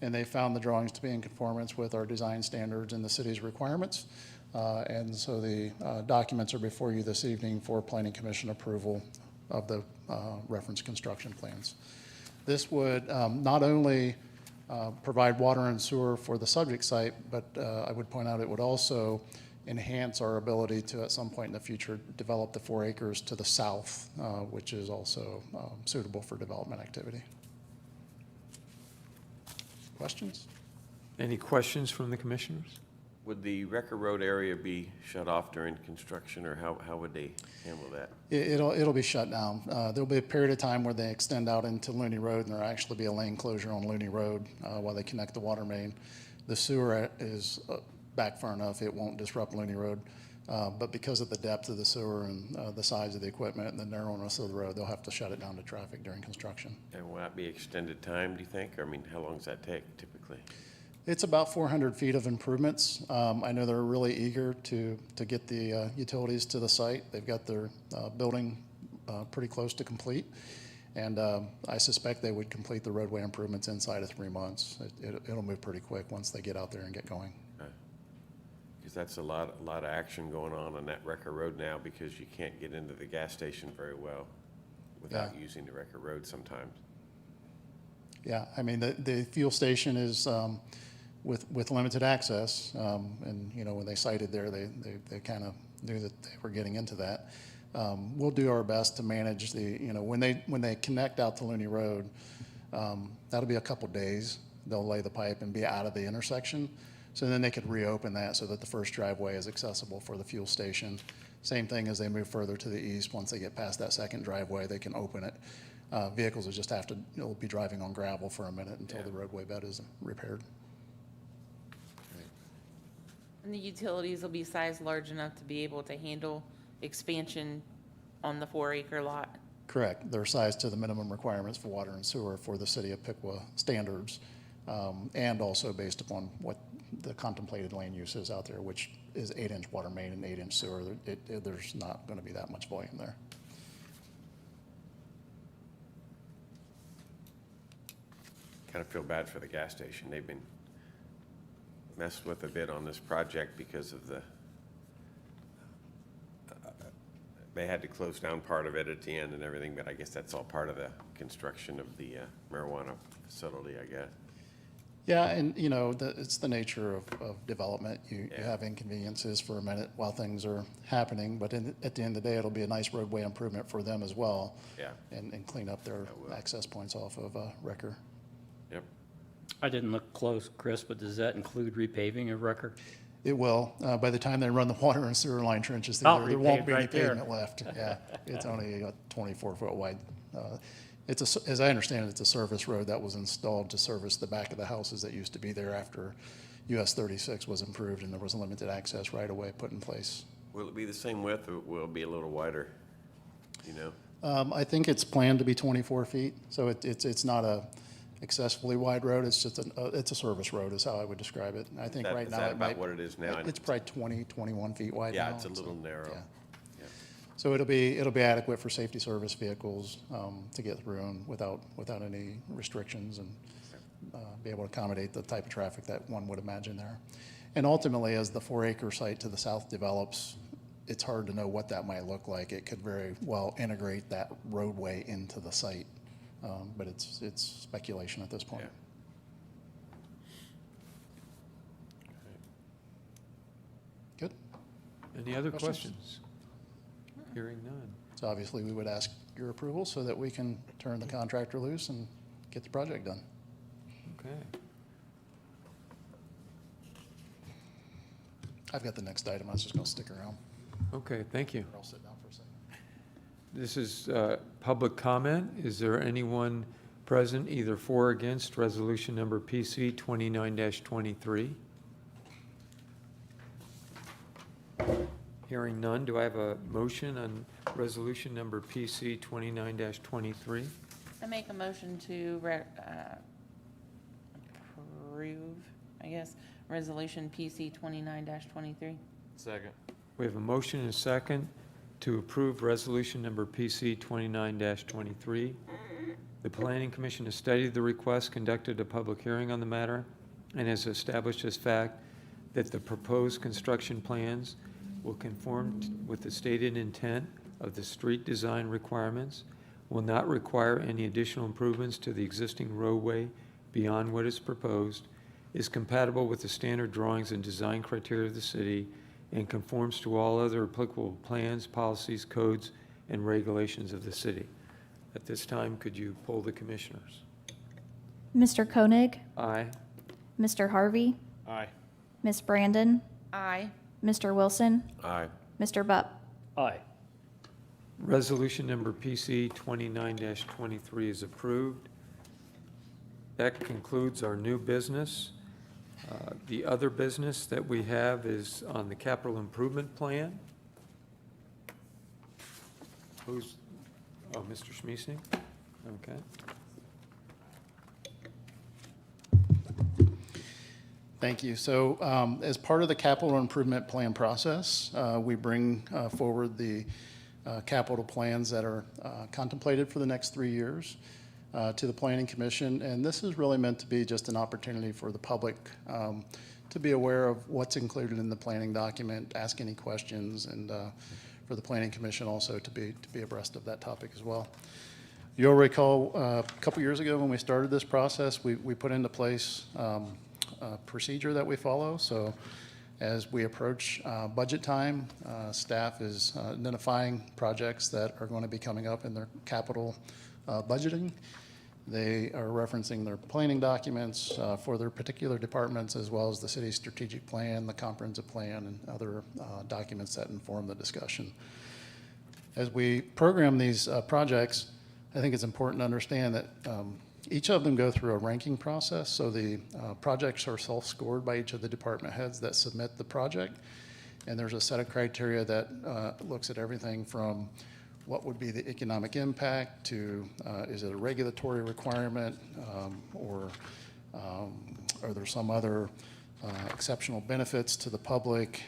And they found the drawings to be in conformance with our design standards and the city's requirements. And so the documents are before you this evening for Planning Commission approval of the reference construction plans. This would not only provide water and sewer for the subject site, but I would point out it would also enhance our ability to, at some point in the future, develop the 4 acres to the south, which is also suitable for development activity. Questions? Any questions from the commissioners? Would the Wrecker Road area be shut off during construction, or how would they handle that? It'll be shut down. There'll be a period of time where they extend out into Looney Road, and there'll actually be a lane closure on Looney Road while they connect the water main. The sewer is back far enough, it won't disrupt Looney Road. But because of the depth of the sewer and the size of the equipment and the narrowness of the road, they'll have to shut it down to traffic during construction. And will that be extended time, do you think? I mean, how long does that take typically? It's about 400 feet of improvements. I know they're really eager to get the utilities to the site. They've got their building pretty close to complete. And I suspect they would complete the roadway improvements inside of 3 months. It'll move pretty quick once they get out there and get going. Because that's a lot of action going on that Wrecker Road now, because you can't get into the gas station very well without using the Wrecker Road sometimes. Yeah, I mean, the fuel station is with limited access. And, you know, when they sited there, they kind of knew that they were getting into that. We'll do our best to manage when they connect out to Looney Road, that'll be a couple days. They'll lay the pipe and be out of the intersection. So then they could reopen that so that the first driveway is accessible for the fuel station. Same thing as they move further to the east. Once they get past that second driveway, they can open it. Vehicles will just have to, be driving on gravel for a minute until the roadway bed is repaired. And the utilities will be sized large enough to be able to handle expansion on the 4-acre lot? Correct. They're sized to the minimum requirements for water and sewer for the city of Piqua standards, and also based upon what the contemplated land use is out there, which is 8-inch water main and 8-inch sewer. There's not going to be that much volume there. Kind of feel bad for the gas station. They've been messed with a bit on this project because of they had to close down part of it at the end and everything, but I guess that's all part of the construction of the marijuana facility, I guess. Yeah, and it's the nature of development. You have inconveniences for a minute while things are happening, but at the end of the day, it'll be a nice roadway improvement for them as well. Yeah. And clean up their access points off of Wrecker. Yep. I didn't look close, Chris, but does that include repaving of Wrecker? It will. By the time they run the water and sewer line trenches, Oh, there won't repaved be any right there. pavement left. Yeah, it's only a 24-foot wide. As I understand it, it's a service road that was installed to service the back of the houses that used to be there after US 36 was improved and there was a limited access right away put in place. Will it be the same width, or will it be a little wider? You know? I think it's planned to be 24 feet, so it's not a excessively wide road. It's just it's a service road is how I would describe it. I think right Is now that it about might, what it is now? it's probably 20, 21 feet wide now. Yeah, it's a little narrow. Yeah. Yeah. So it'll be adequate for safety service vehicles to get through and without any restrictions, and be able to accommodate the type of traffic that one would imagine there. And ultimately, as the 4-acre site to the south develops, it's hard to know what that might look like. It could very well integrate that roadway into the site, but it's speculation at this point. Yeah. Good. Any other Questions? questions? Hearing none. So obviously, we would ask your approval so that we can turn the contractor loose and get the project done. Okay. I've got the next item. I was just going to stick around. Okay, thank you. Or I'll sit down for a second. This is public comment. Is there anyone present either for or against resolution number PC 29-23? Hearing none, do I have a motion on resolution number PC 29-23? I make a motion to approve, I guess, resolution PC 29-23. Second. We have a motion and a second to approve resolution number PC 29-23. The Planning Commission has studied the request, conducted a public hearing on the matter, and has established as fact that the proposed construction plans will conform with the stated intent of the street design requirements, will not require any additional improvements to the existing roadway beyond what is proposed, is compatible with the standard drawings and design criteria of the city, and conforms to all other applicable plans, policies, codes, and regulations of the city. At this time, could you poll the commissioners? Mr. Koenig, Aye. Mr. Harvey, Aye. Miss Brandon, Aye. Mr. Wilson, Aye. Mr. Bupp. Aye. Resolution number PC 29-23 is approved. That concludes our new business. The other business that we have is on the capital improvement plan. Who's, oh, Mr. Schmiesing? Okay. Thank you. So as part of the capital improvement plan process, we bring forward the capital plans that are contemplated for the next 3 years to the Planning Commission. And this is really meant to be just an opportunity for the public to be aware of what's included in the planning document, ask any questions, and for the Planning Commission also to be abreast of that topic as well. You'll recall a couple years ago when we started this process, we put into place a procedure that we follow. So as we approach budget time, staff is identifying projects that are going to be coming up in their capital budgeting. They are referencing their planning documents for their particular departments, as well as the city's strategic plan, the comprehensive plan, and other documents that inform the discussion. As we program these projects, I think it's important to understand that each of them go through a ranking process. So the projects are self-scored by each of the department heads that submit the project. And there's a set of criteria that looks at everything from what would be the economic impact to is it a regulatory requirement, or are there some other exceptional benefits to the public,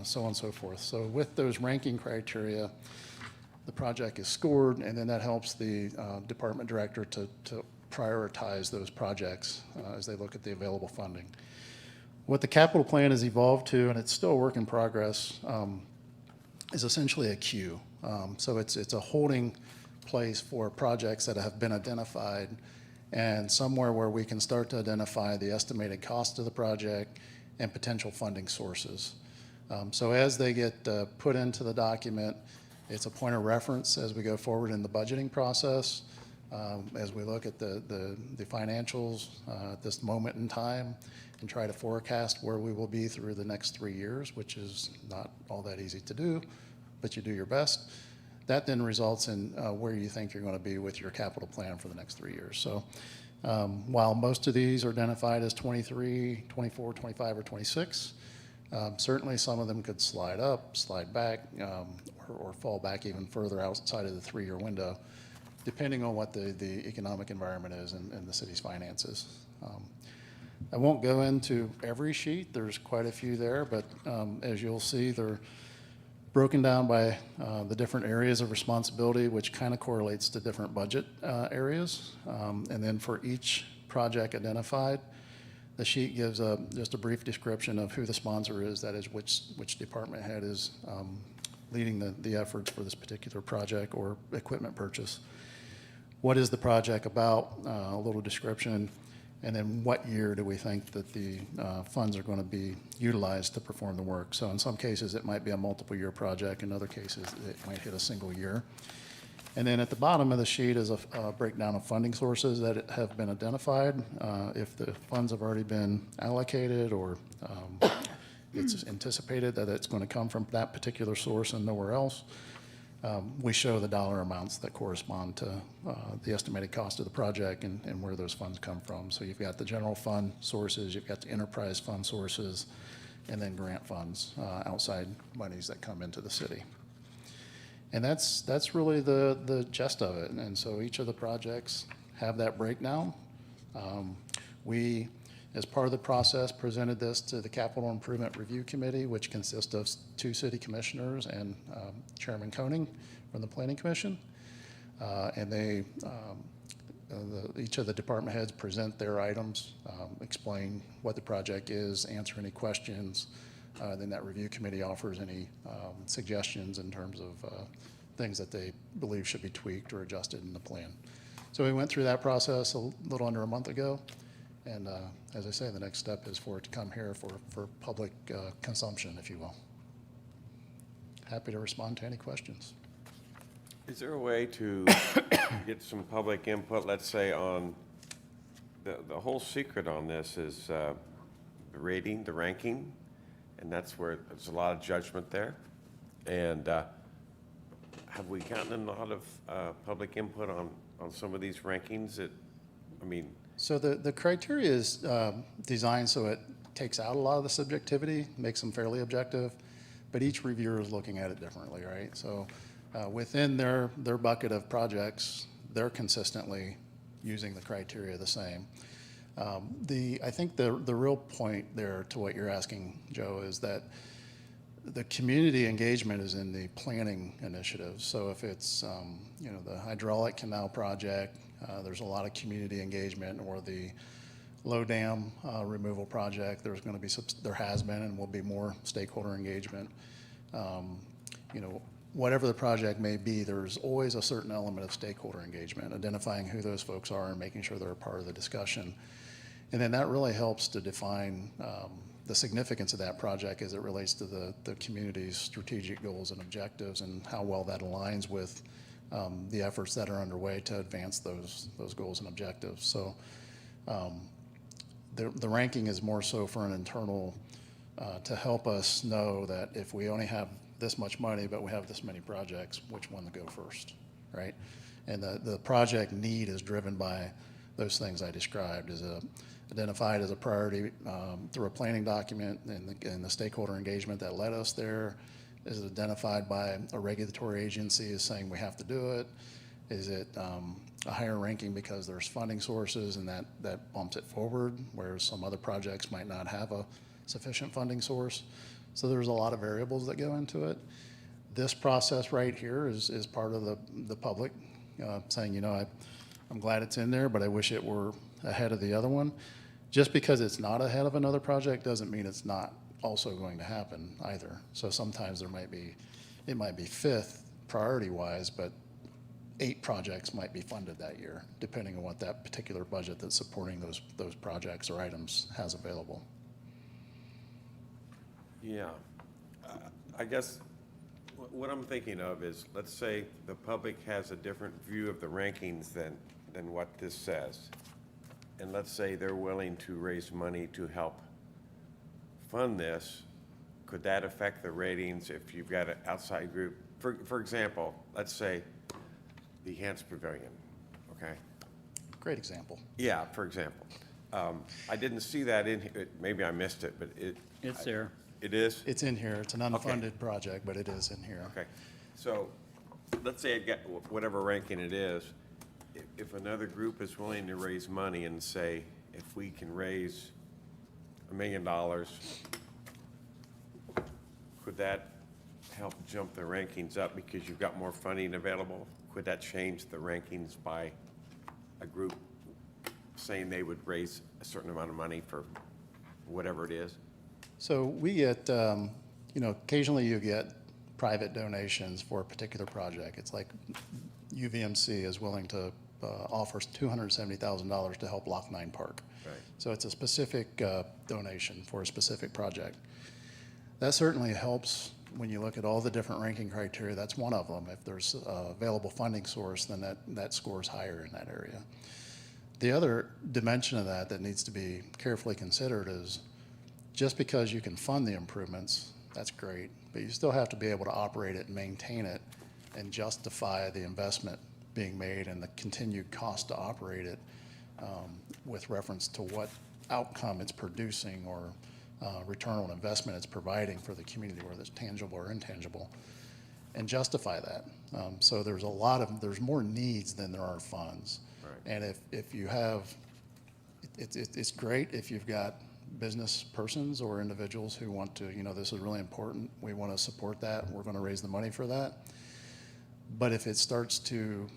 so on and so forth. So with those ranking criteria, the project is scored, and then that helps the department director to prioritize those projects as they look at the available funding. What the capital plan has evolved to, and it's still a work in progress, is essentially a queue. So it's a holding place for projects that have been identified, and somewhere where we can start to identify the estimated cost of the project and potential funding sources. So as they get put into the document, it's a point of reference as we go forward in the budgeting process, as we look at the financials at this moment in time and try to forecast where we will be through the next 3 years, which is not all that easy to do, but you do your best. That then results in where you think you're going to be with your capital plan for the next 3 years. So while most of these are identified as 23, 24, 25, or 26, certainly some of them could slide up, slide back, or fall back even further outside of the 3-year window, depending on what the economic environment is and the city's finances. I won't go into every sheet. There's quite a few there, but as you'll see, they're broken down by the different areas of responsibility, which kind of correlates to different budget areas. And then for each project identified, the sheet gives just a brief description of who the sponsor is, that is which department head is leading the efforts for this particular project or equipment purchase. What is the project about, a little description, and then what year do we think that the funds are going to be utilized to perform the work. So in some cases, it might be a multiple year project. In other cases, it might hit a single year. And then at the bottom of the sheet is a breakdown of funding sources that have been identified. If the funds have already been allocated, or it's anticipated that it's going to come from that particular source and nowhere else, we show the dollar amounts that correspond to the estimated cost of the project and where those funds come from. So you've got the general fund sources, you've got the enterprise fund sources, and then grant funds, outside monies that come into the city. And that's really the gist of it. And so each of the projects have that breakdown. We, as part of the process, presented this to the Capital Improvement Review Committee, which consists of 2 city commissioners and Chairman Koenig from the Planning Commission. And they, each of the department heads present their items, explain what the project is, answer any questions. Then that review committee offers any suggestions in terms of things that they believe should be tweaked or adjusted in the plan. So we went through that process a little under a month ago. And as I say, the next step is for it to come here for public consumption, if you will. Happy to respond to any questions. Is there a way to get some public input, let's say, on, the whole secret on this is the rating, the ranking, and that's where there's a lot of judgment there. And have we gotten a lot of public input on some of these rankings? So the criteria is designed so it takes out a lot of the subjectivity, makes them fairly objective, but each reviewer is looking at it differently, right? So within their bucket of projects, they're consistently using the criteria the same. I think the real point there to what you're asking, Joe, is that the community engagement is in the planning initiatives. So if it's, the hydraulic canal project, there's a lot of community engagement, or the low dam removal project, there's going to be, there has been and will be more stakeholder engagement. Whatever the project may be, there's always a certain element of stakeholder engagement, identifying who those folks are and making sure they're a part of the discussion. And then that really helps to define the significance of that project as it relates to the community's strategic goals and objectives, and how well that aligns with the efforts that are underway to advance those goals and objectives. So the ranking is more so for an internal, to help us know that if we only have this much money, but we have this many projects, which one to go first, right? And the project need is driven by those things I described, is identified as a priority through a planning document, and the stakeholder engagement that led us there. Is it identified by a regulatory agency as saying we have to do it? Is it a higher ranking because there's funding sources and that bumps it forward, whereas some other projects might not have a sufficient funding source? So there's a lot of variables that go into it. This process right here is part of the public saying, I'm glad it's in there, but I wish it were ahead of the other one. Just because it's not ahead of another project doesn't mean it's not also going to happen either. So sometimes it might be fifth priority-wise, but 8 projects might be funded that year, depending on what that particular budget that's supporting those projects or items has available. Yeah. I guess what I'm thinking of is, let's say the public has a different view of the rankings than what this says. And let's say they're willing to raise money to help fund this. Could that affect the ratings if you've got an outside group? For example, let's say the Hans Pavilion, okay? Great example. Yeah, for example. I didn't see that in here. Maybe I missed it, but It's there. it is? It's in here. It's an unfunded project, but it is in here. Okay, so let's say it got whatever ranking it is. If another group is willing to raise money and say, if we can raise $1 million, could that help jump the rankings up because you've got more funding available? Could that change the rankings by a group saying they would raise a certain amount of money for whatever it is? So we get, occasionally you get private donations for a particular project. It's like UVMC is willing to offer $270,000 to help Lock 9 Park. Right. So it's a specific donation for a specific project. That certainly helps when you look at all the different ranking criteria. That's one of them. If there's available funding source, then that scores higher in that area. The other dimension of that needs to be carefully considered is, just because you can fund the improvements, that's great, but you still have to be able to operate it and maintain it and justify the investment being made and the continued cost to operate it with reference to what outcome it's producing or return on investment it's providing for the community, whether it's tangible or intangible, and justify that. So there's more needs than there are funds. Right. And if you have, it's great if you've got business persons or individuals who want to, this is really important, we want to support that, we're going to raise the money for that. But if it starts to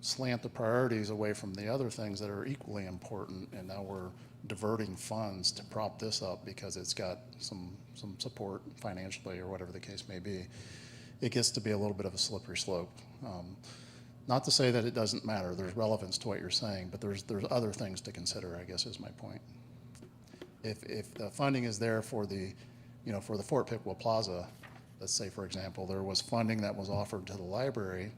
slant the priorities away from the other things that are equally important, and now we're diverting funds to prop this up because it's got some support financially or whatever the case may be, it gets to be a little bit of a slippery slope. Not to say that it doesn't matter, there's relevance to what you're saying, but there's other things to consider, I guess is my point. If the funding is there for the Fort Piqua Plaza, let's say, for example, there was funding that was offered to the library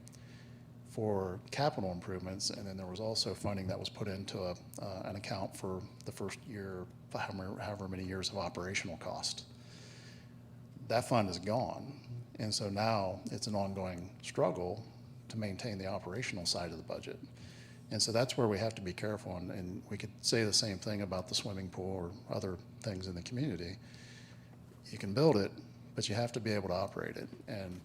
for capital improvements, and then there was also funding that was put into an account for the first year, however many years of operational cost. That fund is gone, and so now it's an ongoing struggle to maintain the operational side of the budget. And so that's where we have to be careful, and we could say the same thing about the swimming pool or other things in the community. You can build it, but you have to be able to operate it. And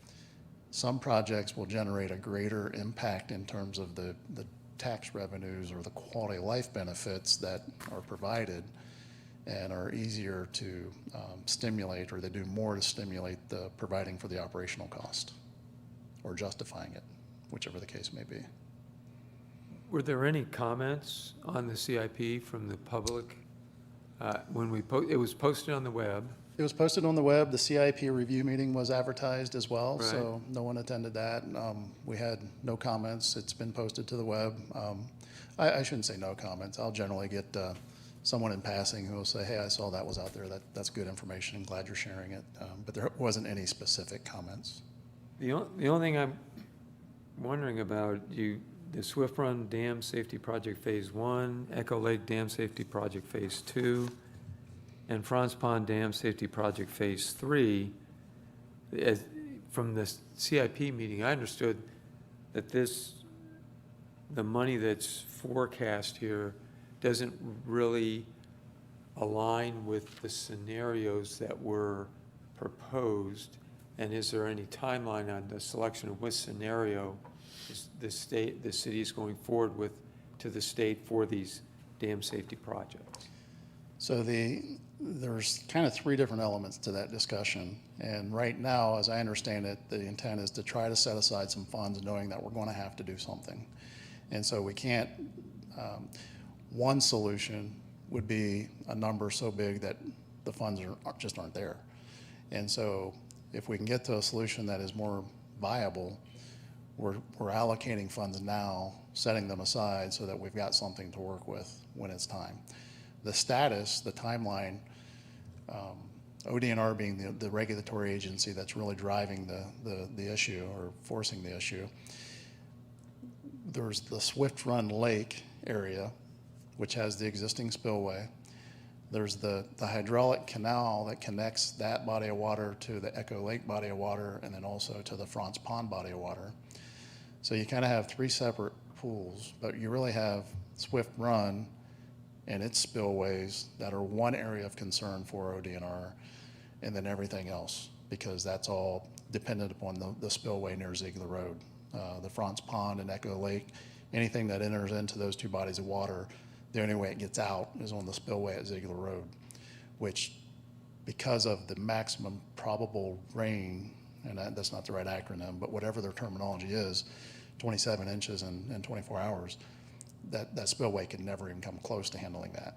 some projects will generate a greater impact in terms of the tax revenues or the quality of life benefits that are provided and are easier to stimulate, or they do more to stimulate the providing for the operational cost or justifying it, whichever the case may be. Were there any comments on the CIP from the public? When it was posted on the web. It was posted on the web. The CIP review meeting was advertised as well, Right. so no one attended that. We had no comments. It's been posted to the web. I shouldn't say no comments. I'll generally get someone in passing who will say, hey, I saw that was out there. That's good information. I'm glad you're sharing it. But there wasn't any specific comments. The only thing I'm wondering about, the Swift Run Dam Safety Project Phase 1, Echo Lake Dam Safety Project Phase 2, and Franz Pond Dam Safety Project Phase 3, from the CIP meeting, I understood that the money that's forecast here doesn't really align with the scenarios that were proposed. And is there any timeline on the selection of which scenario the city is going forward with to the state for these dam safety projects? So there's kind of three different elements to that discussion. And right now, as I understand it, the intent is to try to set aside some funds knowing that we're going to have to do something. And so we can't, one solution would be a number so big that the funds just aren't there. And so if we can get to a solution that is more viable, we're allocating funds now, setting them aside so that we've got something to work with when it's time. The status, the timeline, ODNR being the regulatory agency that's really driving the issue or forcing the issue. There's the Swift Run Lake area, which has the existing spillway. There's the hydraulic canal that connects that body of water to the Echo Lake body of water and then also to the Franz Pond body of water. So you kind of have three separate pools, but you really have Swift Run and its spillways that are one area of concern for ODNR, and then everything else, because that's all dependent upon the spillway near Ziegler Road. The Franz Pond and Echo Lake, anything that enters into those two bodies of water, the only way it gets out is on the spillway at Ziegler Road, which, because of the maximum probable rain, and that's not the right acronym, but whatever their terminology is, 27 inches in 24 hours, that spillway can never even come close to handling that.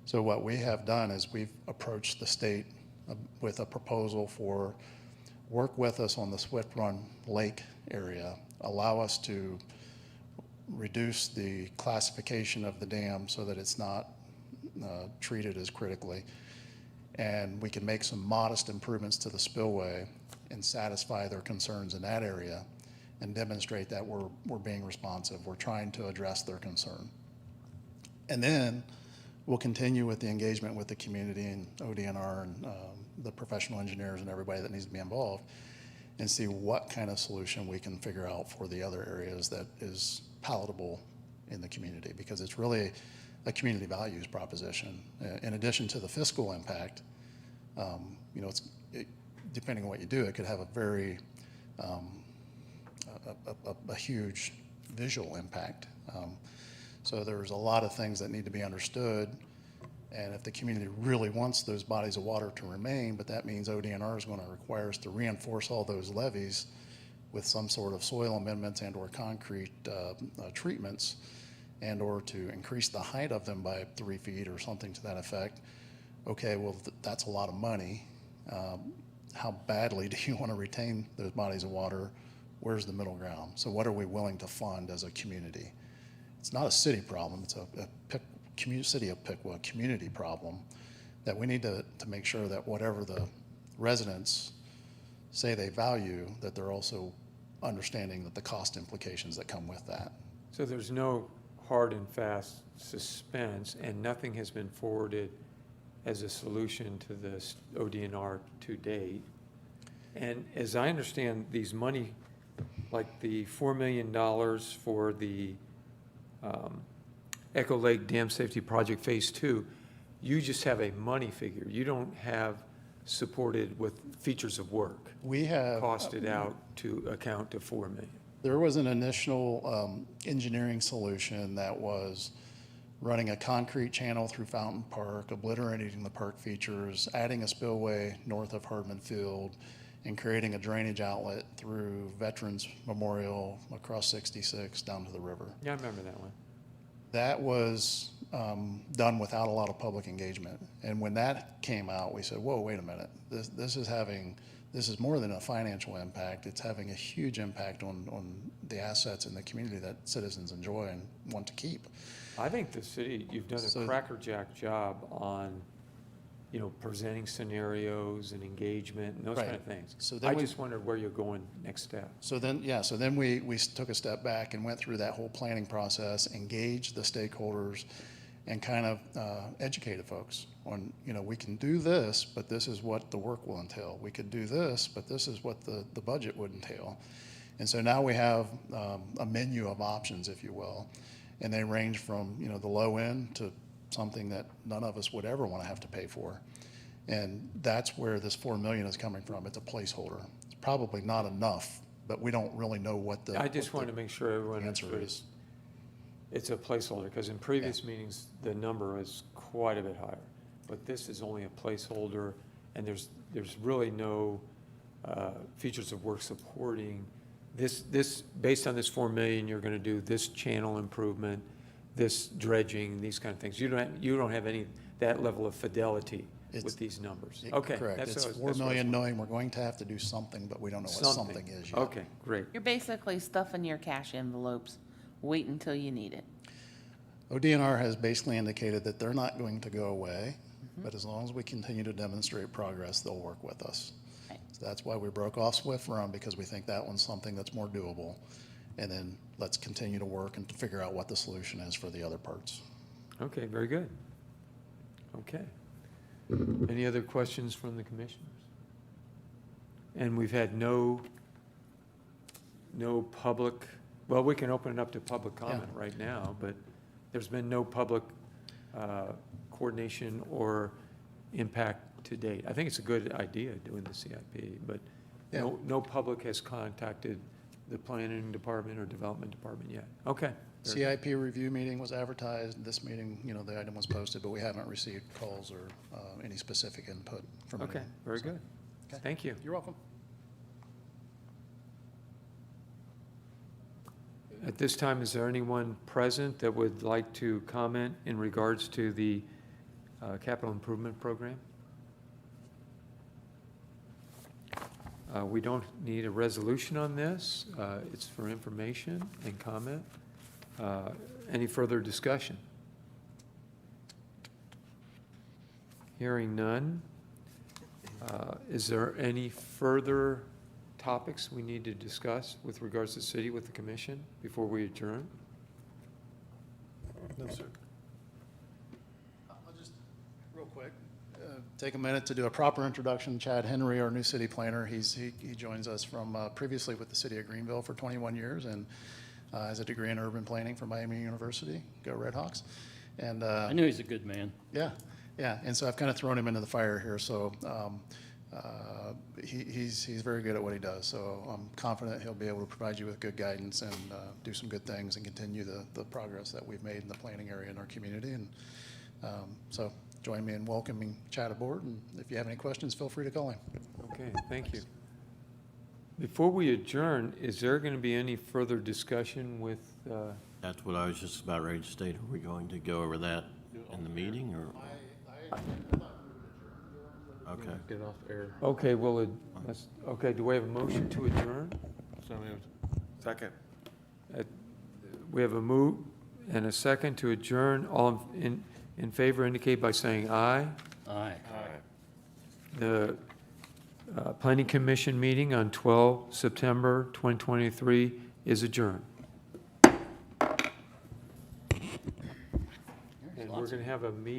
So what we have done is we've approached the state with a proposal for work with us on the Swift Run Lake area, allow us to reduce the classification of the dam so that it's not treated as critically, and we can make some modest improvements to the spillway and satisfy their concerns in that area and demonstrate that we're being responsive. We're trying to address their concern. And then we'll continue with the engagement with the community and ODNR and the professional engineers and everybody that needs to be involved and see what kind of solution we can figure out for the other areas that is palatable in the community, because it's really a community values proposition. In addition to the fiscal impact, depending on what you do, it could have a very a huge visual impact. So there's a lot of things that need to be understood, and if the community really wants those bodies of water to remain, but that means ODNR is going to require us to reinforce all those levees with some sort of soil amendments and or concrete treatments, and or to increase the height of them by 3 feet or something to that effect. Okay, well, that's a lot of money. How badly do you want to retain those bodies of water? Where's the middle ground? So what are we willing to fund as a community? It's not a city problem. It's a city of Piqua community problem that we need to make sure that whatever the residents say they value, that they're also understanding that the cost implications that come with that. So there's no hard and fast suspense, and nothing has been forwarded as a solution to this ODNR to date. And as I understand these money, like the $4 million for the Echo Lake Dam Safety Project Phase 2, you just have a money figure. You don't have supported with features of work, We have. costed out to account to 4 million. There was an initial engineering solution that was running a concrete channel through Fountain Park, obliterating the park features, adding a spillway north of Hardman Field, and creating a drainage outlet through Veterans Memorial across 66 down to the river. Yeah, I remember that one. That was done without a lot of public engagement. And when that came out, we said, whoa, wait a minute. This is more than a financial impact. It's having a huge impact on the assets in the community that citizens enjoy and want to keep. I think the city, you've done So- a crackerjack job on, presenting scenarios and engagement and those Right. kind of things. So then I we- just wondered where you're going next step. So then we took a step back and went through that whole planning process, engaged the stakeholders, and kind of educated folks on, we can do this, but this is what the work will entail. We could do this, but this is what the budget would entail. And so now we have a menu of options, if you will, and they range from, the low end to something that none of us would ever want to have to pay for. And that's where this 4 million is coming from. It's a placeholder. It's probably not enough, but we don't really know what the. I just wanted to make sure everyone answer understood is. it's a placeholder, because in previous meetings, the number was quite a bit higher. But this is only a placeholder, and there's really no features of work supporting this, based on this 4 million, you're gonna do this channel improvement, this dredging, these kind of things. You don't have any, that level of fidelity It's- with these numbers. Okay. Correct. that's It's what I was- 4 that's what I was million, wondering. knowing we're going to have to do something, but we don't know what something is yet. Okay, great. You're basically stuffing your cash envelopes, wait until you need it. ODNR has basically indicated that they're not going to go away, but as long as we continue to demonstrate progress, they'll work with us. Right. So that's why we broke off Swift Run, because we think that one's something that's more doable. And then let's continue to work and to figure out what the solution is for the other parts. Okay, very good. Okay. Any other questions from the commissioners? And we've had no public, well, we can open it up to public comment right now, but there's been no public coordination or impact to date. I think it's a good idea doing the CIP, but no public has contacted the planning department or development department yet. Okay. very good. CIP review meeting was advertised. This meeting, the item was posted, but we haven't received calls or any specific input from anyone. Okay, very good. Okay. Thank you. You're welcome. At this time, is there anyone present that would like to comment in regards to the capital improvement program? We don't need a resolution on this. It's for information and comment. Any further discussion? Hearing none. Is there any further topics we need to discuss with regards to the city with the commission before we adjourn? No, sir. I'll just, real quick, take a minute to do a proper introduction. Chad Henry, our new city planner, he joins us from previously with the city of Greenville for 21 years and has a degree in urban planning from Miami University. Go Redhawks. And I knew he's a good man. yeah, and so I've kind of thrown him into the fire here. So he's very good at what he does. So I'm confident he'll be able to provide you with good guidance and do some good things and continue the progress that we've made in the planning area in our community. And so join me in welcoming Chad aboard. And if you have any questions, feel free to call him. Okay, thank you. Before we adjourn, is there going to be any further discussion with, That's what I was just about ready to state. Are we going to go over that in the meeting, or? Okay. Get off air. okay, well, okay, do we have a motion to adjourn? So moved. Second. We have a move and a second to adjourn. All in favor indicate by saying aye. Aye. The Planning Commission meeting on 12 September 2023 is adjourned. And we're going to have a meeting.